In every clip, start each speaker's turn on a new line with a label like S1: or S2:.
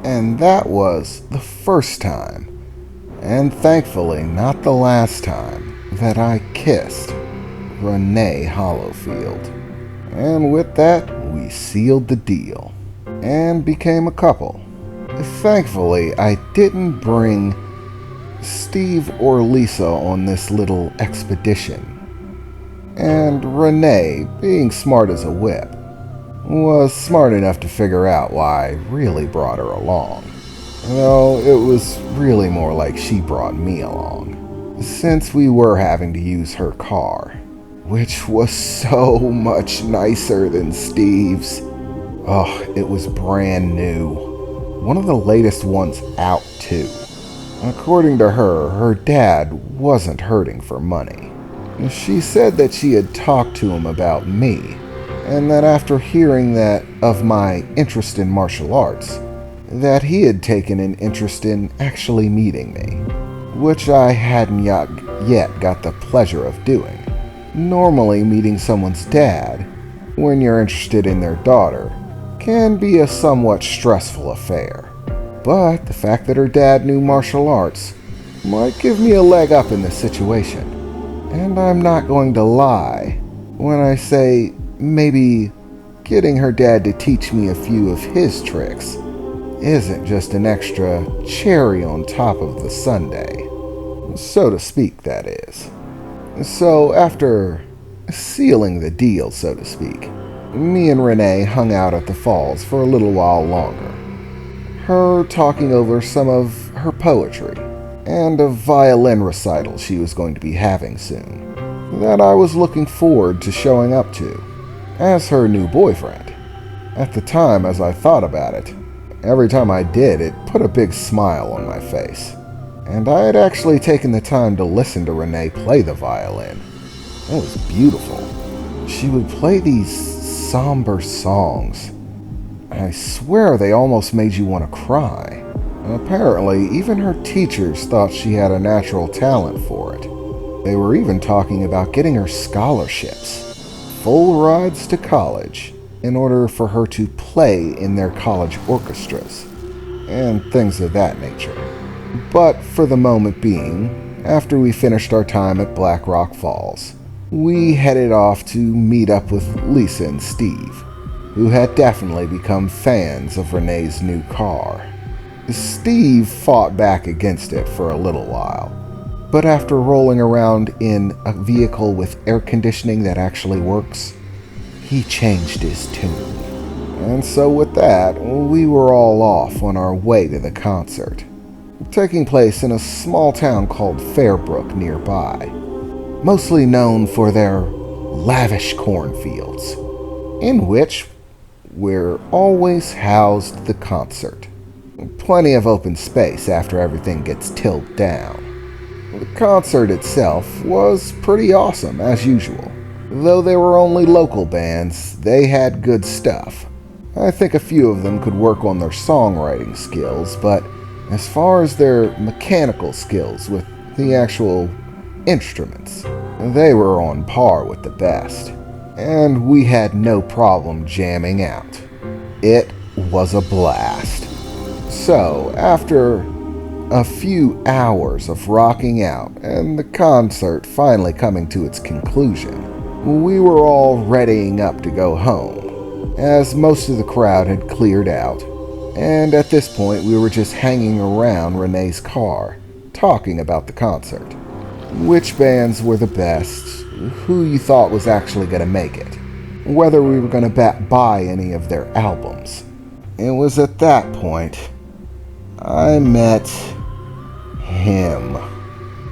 S1: And that was the first time, and thankfully not the last time, that I kissed Renee Hollowfield. And with that, we sealed the deal and became a couple. Thankfully, I didn't bring Steve or Lisa on this little expedition. And Renee, being smart as a whip, was smart enough to figure out why I really brought her along. Though it was really more like she brought me along, since we were having to use her car, which was so much nicer than Steve's. Oh, it was brand new. One of the latest ones out, too. According to her, her dad wasn't hurting for money. She said that she had talked to him about me, and that after hearing that of my interest in martial arts, that he had taken an interest in actually meeting me, which I hadn't yet got the pleasure of doing. Normally, meeting someone's dad, when you're interested in their daughter, can be a somewhat stressful affair. But the fact that her dad knew martial arts might give me a leg up in this situation. And I'm not going to lie when I say maybe getting her dad to teach me a few of his tricks isn't just an extra cherry on top of the sundae, so to speak, that is. So after sealing the deal, so to speak, me and Renee hung out at the falls for a little while longer, her talking over some of her poetry and a violin recital she was going to be having soon, that I was looking forward to showing up to as her new boyfriend. At the time, as I thought about it, every time I did, it put a big smile on my face. And I had actually taken the time to listen to Renee play the violin. It was beautiful. She would play these somber songs. I swear they almost made you want to cry. Apparently, even her teachers thought she had a natural talent for it. They were even talking about getting her scholarships, full rides to college, in order for her to play in their college orchestras, and things of that nature. But for the moment being, after we finished our time at Black Rock Falls, we headed off to meet up with Lisa and Steve, who had definitely become fans of Renee's new car. Steve fought back against it for a little while, but after rolling around in a vehicle with air conditioning that actually works, he changed his tune. And so with that, we were all off on our way to the concert, taking place in a small town called Fairbrook nearby, mostly known for their lavish cornfields, in which we're always housed the concert. Plenty of open space after everything gets tilled down. The concert itself was pretty awesome, as usual. Though they were only local bands, they had good stuff. I think a few of them could work on their songwriting skills, but as far as their mechanical skills with the actual instruments, they were on par with the best. And we had no problem jamming out. It was a blast. So, after a few hours of rocking out and the concert finally coming to its conclusion, we were all readying up to go home, as most of the crowd had cleared out, and at this point we were just hanging around Renee's car, talking about the concert. Which bands were the best, who you thought was actually going to make it, whether we were going to buy any of their albums. It was at that point I met him.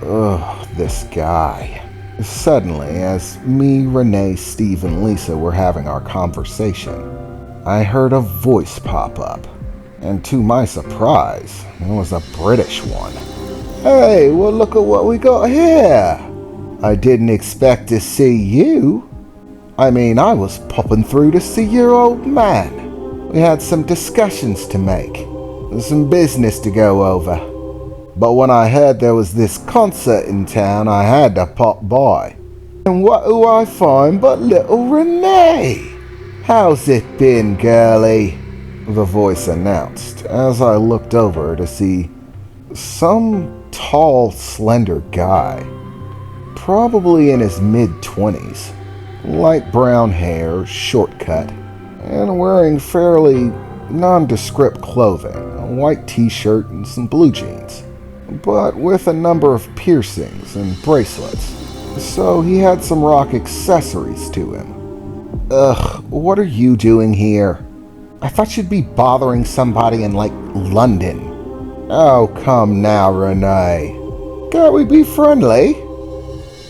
S1: Ugh, this guy. Suddenly, as me, Renee, Steve, and Lisa were having our conversation, I heard a voice pop up, and to my surprise, it was a British one. "Hey, well look at what we got here. I didn't expect to see you. I mean, I was popping through to see your old man. We had some discussions to make. Some business to go over. But when I heard there was this concert in town, I had to pop by. And what do I find but little Renee? How's it been, girlie?" the voice announced as I looked over to see some tall, slender guy, probably in his mid-20s, light brown hair, short cut, and wearing fairly nondescript clothing, a white t-shirt and some blue jeans, but with a number of piercings and bracelets, so he had some rock accessories to him. Ugh, what are you doing here? I thought you'd be bothering somebody in, like, London. Oh, come now, Renee. Can't we be friendly?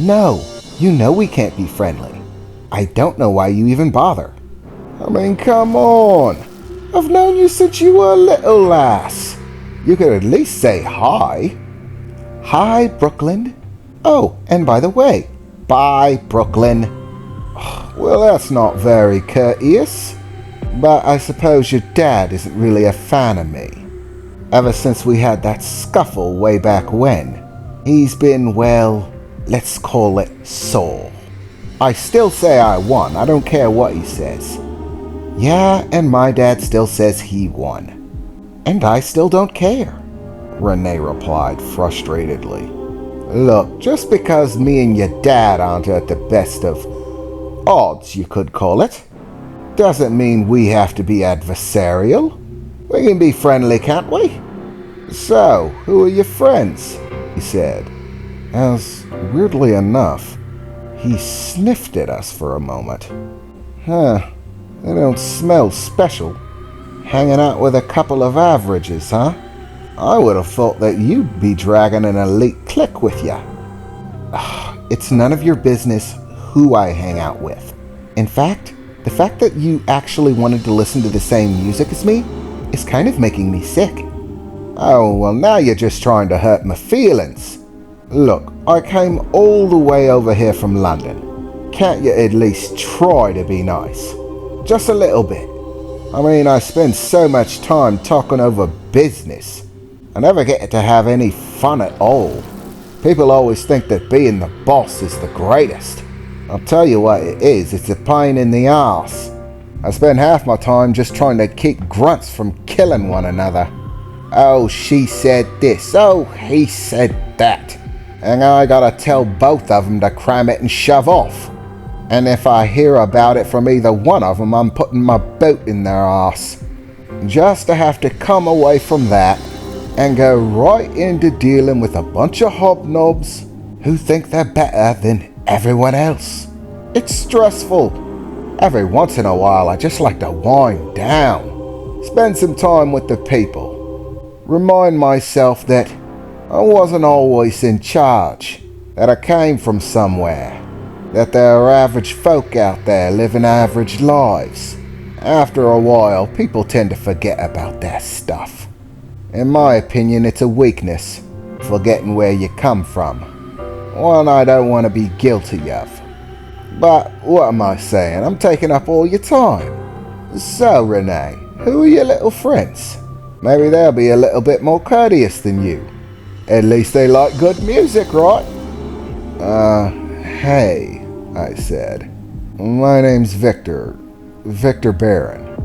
S1: No, you know we can't be friendly. I don't know why you even bother. I mean, come on. I've known you since you were a little lass. You could at least say hi. Hi, Brooklyn. Oh, and by the way, bye, Brooklyn. Well, that's not very courteous. But I suppose your dad isn't really a fan of me. Ever since we had that scuffle way back when, he's been, well, let's call it sore. I still say I won. I don't care what he says. Yeah, and my dad still says he won. And I still don't care, Renee replied frustratedly. Look, just because me and your dad aren't at the best of odds, you could call it, doesn't mean we have to be adversarial. We can be friendly, can't we? So, who are your friends? He said, as, weirdly enough, he sniffed at us for a moment. Huh, they don't smell special. Hanging out with a couple of averages, huh? I would have thought that you'd be dragging an elite clique with you. It's none of your business who I hang out with. In fact, the fact that you actually wanted to listen to the same music as me is kind of making me sick. Oh, well, now you're just trying to hurt my feelings. Look, I came all the way over here from London. Can't you at least try to be nice? Just a little bit. I mean, I spend so much time talking over business. I never get to have any fun at all. People always think that being the boss is the greatest. I'll tell you what it is, it's a pain in the arse. I spend half my time just trying to keep grunts from killing one another. Oh, she said this, oh, he said that. And I gotta tell both of them to cram it and shove off. And if I hear about it from either one of them, I'm putting my boot in their arse. Just to have to come away from that and go right into dealing with a bunch of hobnobs who think they're better than everyone else. It's stressful. Every once in a while, I just like to wind down. Spend some time with the people. Remind myself that I wasn't always in charge. That I came from somewhere. That there are average folk out there living average lives. After a while, people tend to forget about that stuff. In my opinion, it's a weakness, forgetting where you come from. One I don't want to be guilty of. But what am I saying? I'm taking up all your time. So, Renee, who are your little friends? Maybe they'll be a little bit more courteous than you. At least they like good music, right? Hey, I said. My name's Victor. Victor Barron.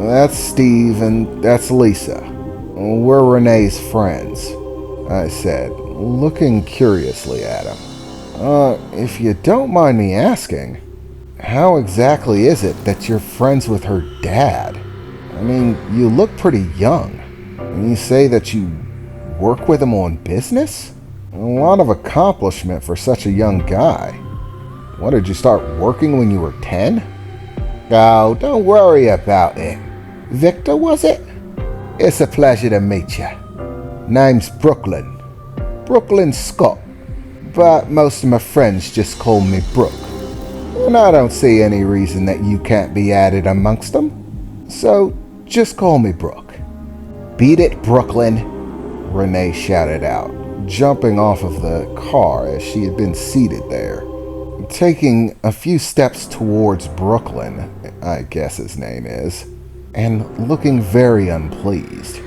S1: That's Steve and that's Lisa. We're Renee's friends, I said, looking curiously at him. If you don't mind me asking, how exactly is it that you're friends with her dad? I mean, you look pretty young. And you say that you work with him on business? A lot of accomplishment for such a young guy. What, did you start working when you were 10? Oh, don't worry about it. Victor, was it? It's a pleasure to meet you. Name's Brooklyn. Brooklyn Scott. But most of my friends just call me Brooke. And I don't see any reason that you can't be added amongst them. So just call me Brooke. Beat it, Brooklyn, Renee shouted out, jumping off of the car as she had been seated there. Taking a few steps towards Brooklyn, I guess his name is, and looking very unpleased.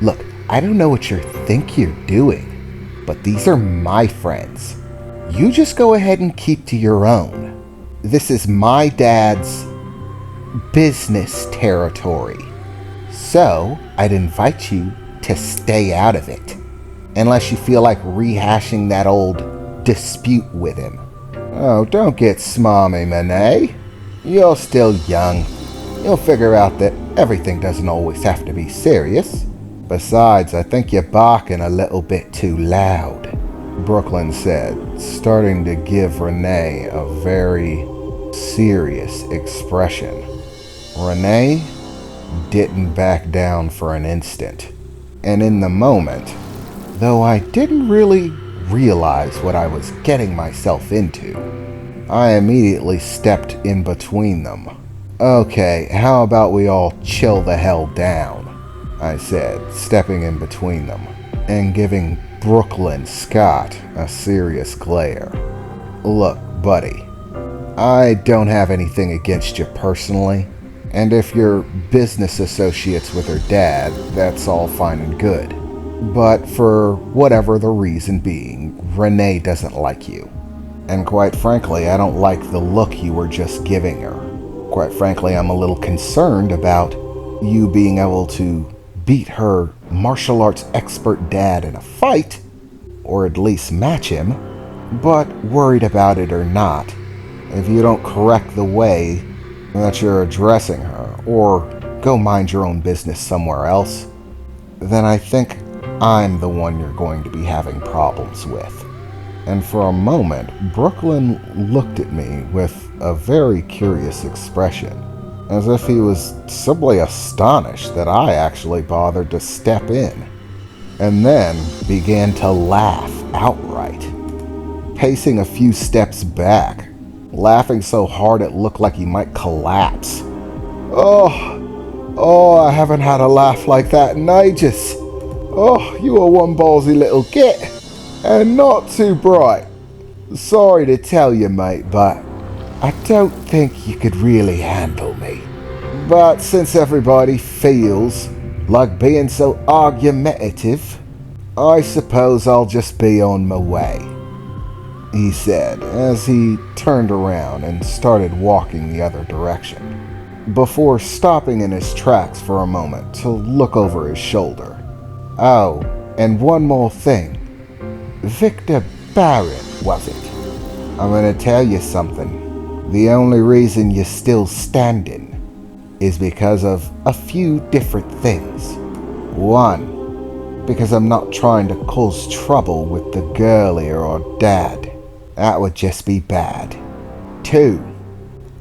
S1: Look, I don't know what you think you're doing, but these are my friends. You just go ahead and keep to your own. This is my dad's business territory. So, I'd invite you to stay out of it, unless you feel like rehashing that old dispute with him. Oh, don't get smarmy, Monet. You're still young. You'll figure out that everything doesn't always have to be serious. Besides, I think you're barking a little bit too loud, Brooklyn said, starting to give Renee a very serious expression. Renee didn't back down for an instant, and in the moment, though I didn't really realize what I was getting myself into, I immediately stepped in between them. Okay, how about we all chill the hell down, I said, stepping in between them, and giving Brooklyn Scott a serious glare. Look, buddy, I don't have anything against you personally, and if you're business associates with her dad, that's all fine and good. But for whatever the reason being, Renee doesn't like you. And quite frankly, I don't like the look you were just giving her. Quite frankly, I'm a little concerned about you being able to beat her martial arts expert dad in a fight, or at least match him, but worried about it or not, if you don't correct the way that you're addressing her, or go mind your own business somewhere else, then I think I'm the one you're going to be having problems with. And for a moment, Brooklyn looked at me with a very curious expression, as if he was simply astonished that I actually bothered to step in, and then began to laugh outright, pacing a few steps back, laughing so hard it looked like he might collapse. Oh, I haven't had a laugh like that in ages. Oh, you are one ballsy little git, and not too bright. Sorry to tell you, mate, but I don't think you could really handle me. But since everybody feels like being so argumentative, I suppose I'll just be on my way, he said as he turned around and started walking the other direction, before stopping in his tracks for a moment to look over his shoulder. Oh, and one more thing. Victor Barron, was it? I'm gonna tell you something. The only reason you're still standing is because of a few different things. One, because I'm not trying to cause trouble with the girl here or dad. That would just be bad. Two,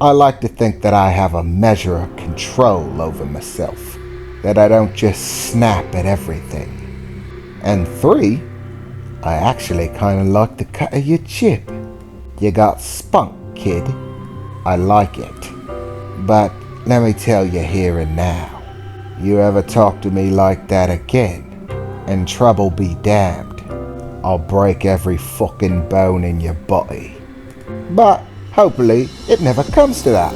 S1: I like to think that I have a measure of control over myself, that I don't just snap at everything. And three, I actually kind of like the cut of your chip. You got spunk, kid. I like it. But let me tell you here and now, you ever talk to me like that again, and trouble be damned, I'll break every fucking bone in your body. But hopefully it never comes to that.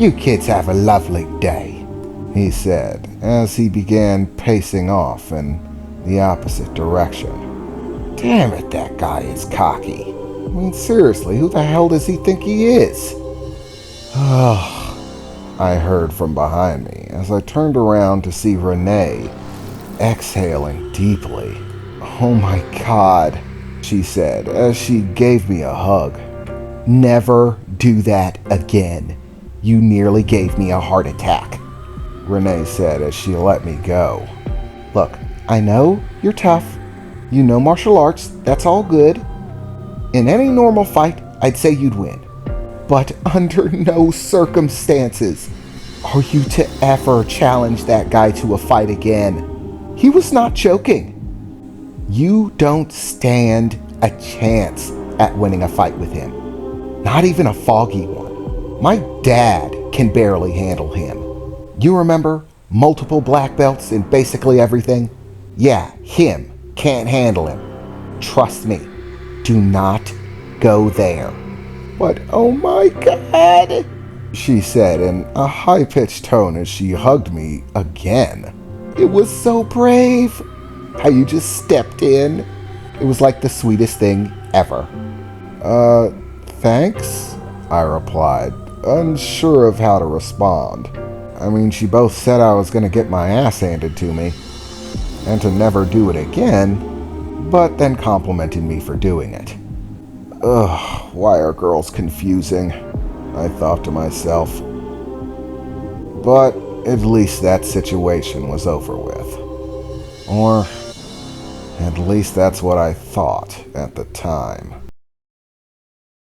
S1: You kids have a lovely day, he said as he began pacing off in the opposite direction. Damn it, that guy is cocky. I mean, seriously, who the hell does he think he is? I heard from behind me as I turned around to see Renee exhaling deeply. Oh my God, she said as she gave me a hug. Never do that again. You nearly gave me a heart attack, Renee said as she let me go. Look, I know you're tough. You know martial arts, that's all good. In any normal fight, I'd say you'd win. But under no circumstances are you to ever challenge that guy to a fight again. He was not joking. You don't stand a chance at winning a fight with him. Not even a foggy one. My dad can barely handle him. You remember multiple black belts in basically everything? Yeah, him. Can't handle him. Trust me. Do not go there. But oh my God, she said in a high-pitched tone as she hugged me again. It was so brave. How you just stepped in. It was like the sweetest thing ever. Thanks, I replied, unsure of how to respond. I mean, she both said I was going to get my ass handed to me and to never do it again, but then complimented me for doing it. Ugh, why are girls confusing? I thought to myself. But at least that situation was over with. Or at least that's what I thought at the time.